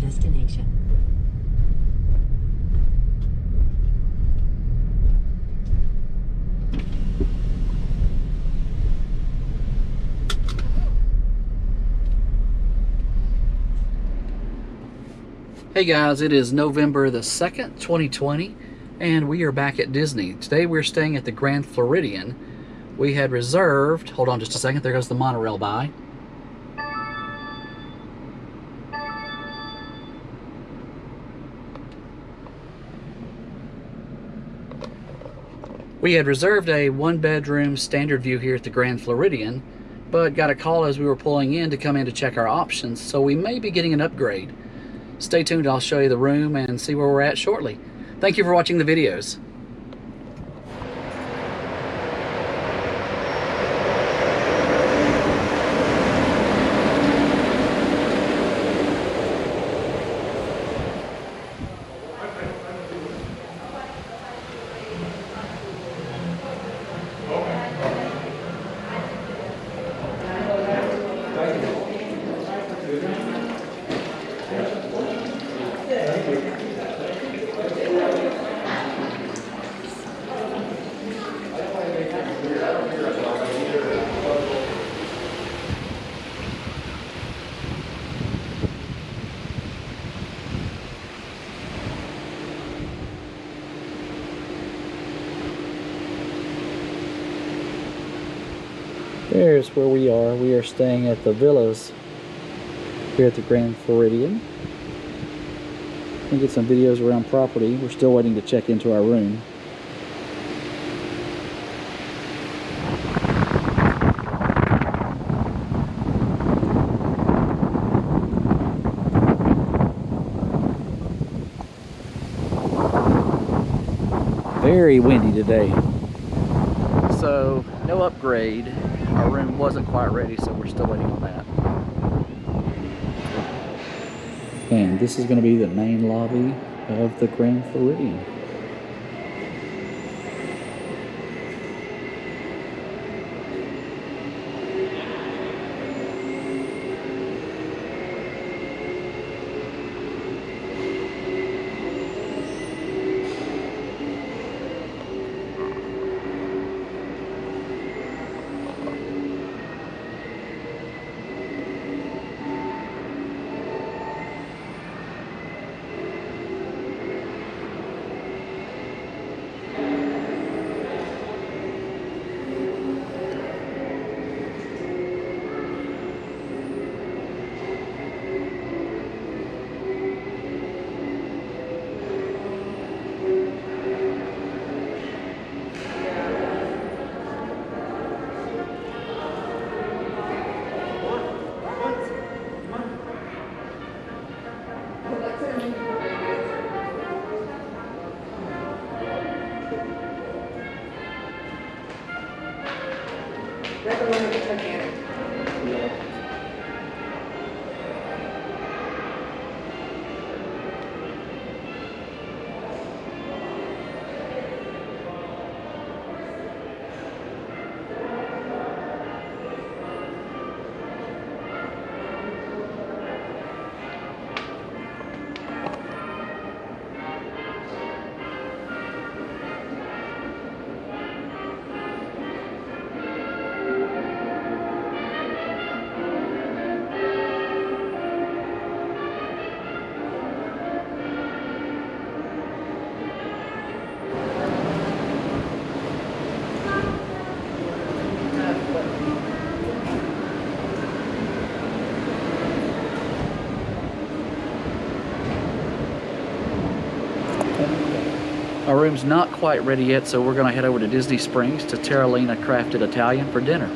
destination. Hey guys, it is November the 2nd, 2020, and we are back at Disney. Today we're staying at the Grand Floridian. We had reserved, hold on just a second, there goes the monorail by. We had reserved a one-bedroom standard view here at the Grand Floridian, but got a call as we were pulling in to come in to check our options, so we may be getting an upgrade. Stay tuned, I'll show you the room and see where we're at shortly. Thank you for watching the videos. There's where we are. We are staying at the villas here at the Grand Floridian. We'll get some videos around property. We're still waiting to check into our room. Very windy today. So, no upgrade. Our room wasn't quite ready, so we're still waiting on that. And this is going to be the main lobby of the Grand Floridian. Our room's not quite ready yet, so we're going to head over to Disney Springs to Terralina Crafted Italian for dinner.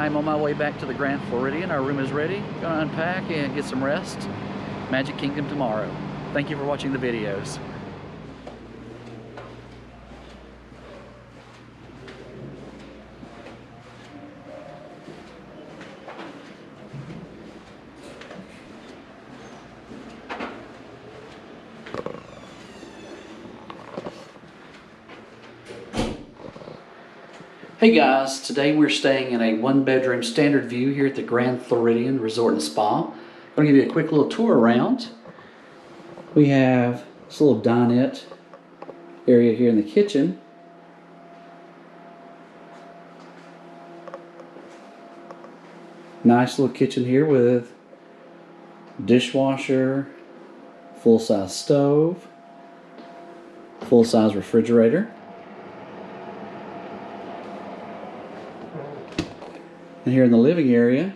I'm on my way back to the Grand Floridian. Our room is ready. Gonna unpack and get some rest. Magic Kingdom tomorrow. Thank you for watching the videos. Hey guys, today we're staying in a one-bedroom standard view here at the Grand Floridian Resort and Spa. I'm going to give you a quick little tour around. We have this little dinette area here in the kitchen. Nice little kitchen here with dishwasher, full-size stove, full-size refrigerator. And here in the living area,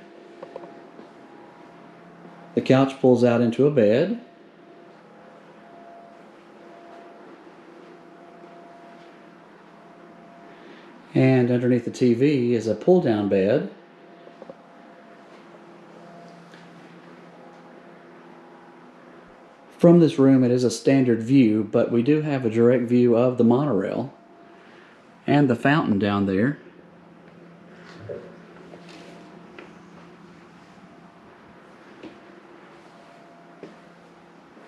the couch pulls out into a bed. And underneath the TV is a pull-down bed. From this room, it is a standard view, but we do have a direct view of the monorail and the fountain down there.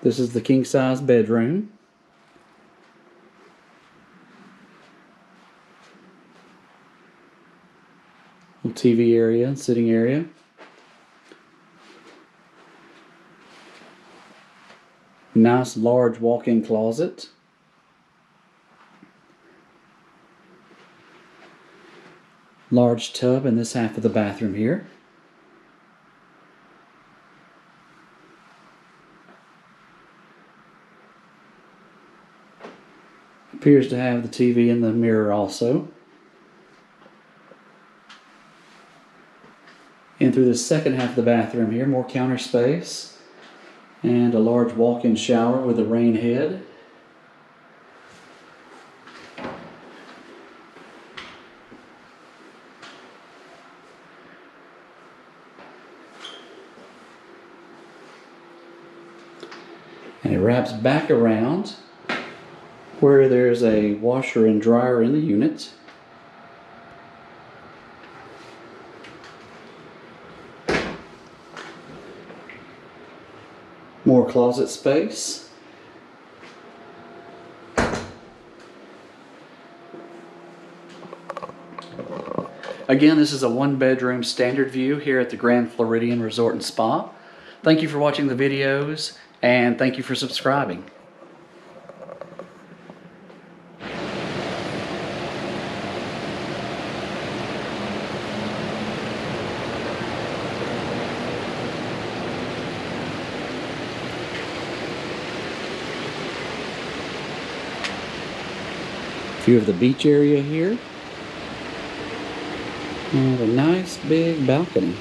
This is the king-size bedroom. Little TV area, sitting area. Nice large walk-in closet. Large tub in this half of the bathroom here. Appears to have the TV in the mirror also. And through the second half of the bathroom here, more counter space and a large walk-in shower with a rain head. And it wraps back around where there's a washer and dryer in the unit. More closet space. Again, this is a one-bedroom standard view here at the Grand Floridian Resort and Spa. Thank you for watching the videos, and thank you for subscribing. View of the beach area here, and a nice big balcony.